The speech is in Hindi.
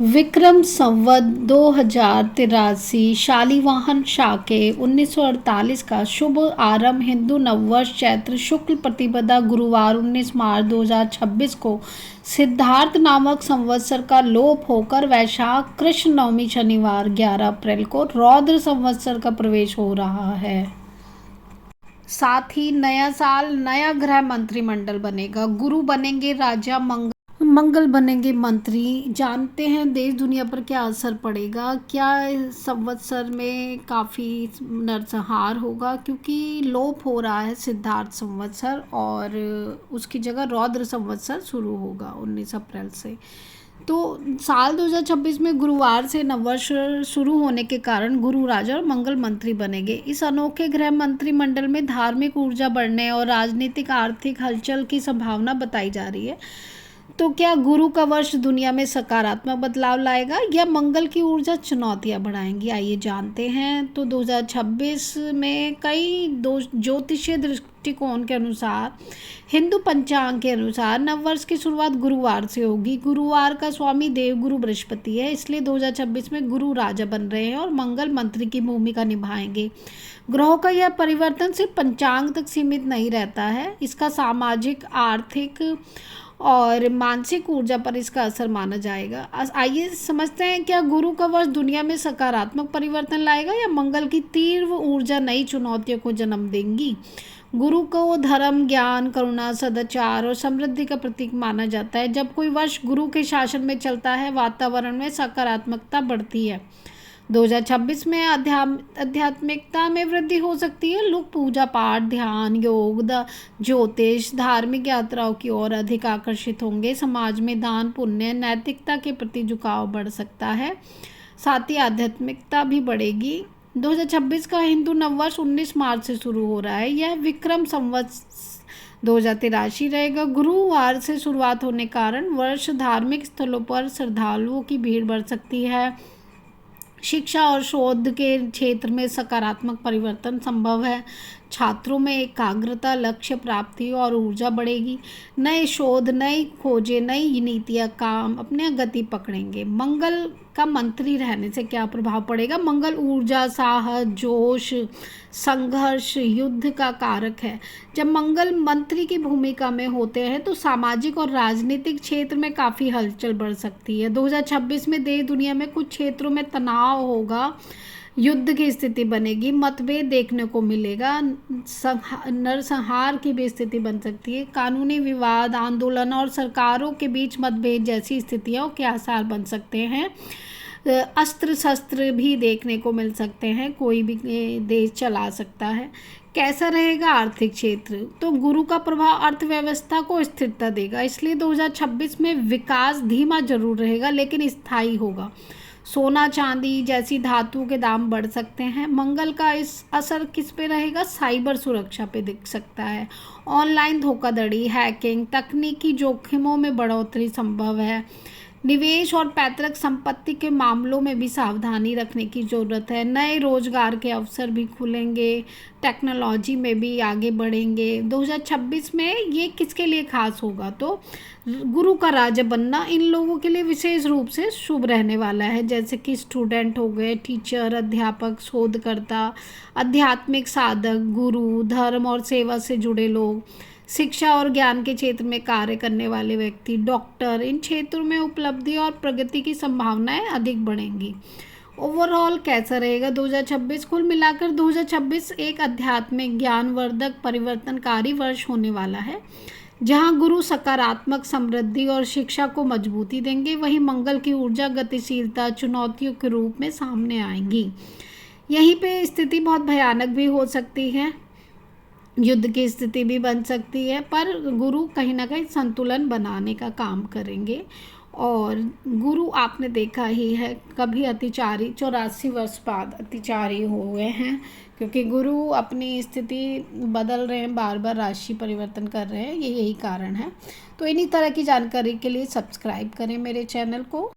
विक्रम संवत 2083 शालिवाहन शाके 1948 का शुभ आरंभ हिंदू नववर्ष चैत्र शुक्ल प्रतिपदा गुरुवार 19 मार्च 2026 को सिद्धार्थ नामक संवत्सर का लोप होकर वैशाख कृष्ण नवमी शनिवार 11 अप्रैल को रौद्र संवत्सर का प्रवेश हो रहा है। साथ ही नया साल नया ग्रह मंत्रिमंडल बनेगा। गुरु बनेंगे राजा, मंगल बनेंगे मंत्री। जानते हैं देश दुनिया पर क्या असर पड़ेगा। क्या इस संवत्सर में काफ़ी नरसंहार होगा, क्योंकि लोप हो रहा है सिद्धार्थ संवत्सर और उसकी जगह रौद्र संवत्सर शुरू होगा 19 अप्रैल से। तो साल 2026 में गुरुवार से नववर्ष शुरू होने के कारण गुरु राजा और मंगल मंत्री बनेंगे। इस अनोखे ग्रह मंत्रिमंडल में धार्मिक ऊर्जा बढ़ने और राजनीतिक आर्थिक हलचल की संभावना बताई जा रही है। तो क्या गुरु का वर्ष दुनिया में सकारात्मक बदलाव लाएगा या मंगल की ऊर्जा चुनौतियां बढ़ाएंगी? आइए जानते हैं। तो 2026 में कई ज्योतिषीय दृष्टिकोण के अनुसार, हिंदू पंचांग के अनुसार नववर्ष की शुरुआत गुरुवार से होगी। गुरुवार का स्वामी देवगुरु बृहस्पति है, इसलिए 2026 में गुरु राजा बन रहे हैं और मंगल मंत्री की भूमिका निभाएंगे। ग्रहों का यह परिवर्तन सिर्फ पंचांग तक सीमित नहीं रहता है, इसका सामाजिक, आर्थिक और मानसिक ऊर्जा पर इसका असर माना जाएगा। आइए समझते हैं, क्या गुरु का वर्ष दुनिया में सकारात्मक परिवर्तन लाएगा या मंगल की तीव्र ऊर्जा नई चुनौतियों को जन्म देंगी? गुरु को धर्म, ज्ञान, करुणा, सदाचार और समृद्धि का प्रतीक माना जाता है। जब कोई वर्ष गुरु के शासन में चलता है, वातावरण में सकारात्मकता बढ़ती है। 2026 में आध्यात्मिकता में वृद्धि हो सकती है। लोग पूजा पाठ, ध्यान, योग, ज्योतिष, धार्मिक यात्राओं की ओर अधिक आकर्षित होंगे। समाज में दान पुण्य, नैतिकता के प्रति झुकाव बढ़ सकता है, साथ ही आध्यात्मिकता भी बढ़ेगी। 2026 का हिंदू नववर्ष 19 मार्च से शुरू हो रहा है। यह विक्रम संवत 2083 रहेगा। गुरुवार से शुरुआत होने कारण वर्ष धार्मिक स्थलों पर श्रद्धालुओं की भीड़ बढ़ सकती है। शिक्षा और शोध के क्षेत्र में सकारात्मक परिवर्तन संभव है। छात्रों में एकाग्रता, लक्ष्य प्राप्ति और ऊर्जा बढ़ेगी। नए शोध, नई खोजें, नई नीतियाँ काम अपने गति पकड़ेंगे। मंगल का मंत्री रहने से क्या प्रभाव पड़ेगा? मंगल ऊर्जा, साहस, जोश, संघर्ष, युद्ध का कारक है। जब मंगल मंत्री की भूमिका में होते हैं तो सामाजिक और राजनीतिक क्षेत्र में काफ़ी हलचल बढ़ सकती है। 2026 में देश दुनिया में कुछ क्षेत्रों में तनाव होगा, युद्ध की स्थिति बनेगी, मतभेद देखने को मिलेगा, नरसंहार की भी स्थिति बन सकती है। कानूनी विवाद, आंदोलन और सरकारों के बीच मतभेद जैसी स्थितियों के आसार बन सकते हैं। अस्त्र शस्त्र भी देखने को मिल सकते हैं, कोई भी देश चला सकता है। कैसा रहेगा आर्थिक क्षेत्र? तो गुरु का प्रभाव अर्थव्यवस्था को स्थिरता देगा, इसलिए 2026 में विकास धीमा जरूर रहेगा लेकिन स्थायी होगा। सोना चांदी जैसी धातुओं के दाम बढ़ सकते हैं। मंगल का इस असर किस पे रहेगा? साइबर सुरक्षा पे दिख सकता है। ऑनलाइन धोखाधड़ी, हैकिंग, तकनीकी जोखिमों में बढ़ोतरी संभव है। निवेश और पैतृक संपत्ति के मामलों में भी सावधानी रखने की ज़रूरत है। नए रोजगार के अवसर भी खुलेंगे, टेक्नोलॉजी में भी आगे बढ़ेंगे। 2026 में ये किसके लिए खास होगा? तो गुरु का राजा बनना इन लोगों के लिए विशेष रूप से शुभ रहने वाला है, जैसे कि स्टूडेंट हो गए, टीचर, अध्यापक, शोधकर्ता, आध्यात्मिक साधक, गुरु, धर्म और सेवा से जुड़े लोग, शिक्षा और ज्ञान के क्षेत्र में कार्य करने वाले व्यक्ति, डॉक्टर, इन क्षेत्रों में उपलब्धि और प्रगति की संभावनाएं अधिक बढ़ेंगी। ओवरऑल कैसा रहेगा 2026? कुल मिलाकर 2026 एक आध्यात्मिक, ज्ञानवर्धक, परिवर्तनकारी वर्ष होने वाला है, जहां गुरु सकारात्मक, समृद्धि और शिक्षा को मजबूती देंगे, वहीं मंगल की ऊर्जा, गतिशीलता, चुनौतियों के रूप में सामने आएंगी। यहीं पे स्थिति बहुत भयानक भी हो सकती है, युद्ध की स्थिति भी बन सकती है, पर गुरु कहीं ना कहीं संतुलन बनाने का काम करेंगे। और गुरु आपने देखा ही है, कभी अतिचारी 84 वर्ष बाद अतिचारी हुए हैं, क्योंकि गुरु अपनी स्थिति बदल रहे हैं, बार बार राशि परिवर्तन कर रहे हैं, यही कारण है। तो इन्हीं तरह की जानकारी के लिए सब्सक्राइब करें मेरे चैनल को।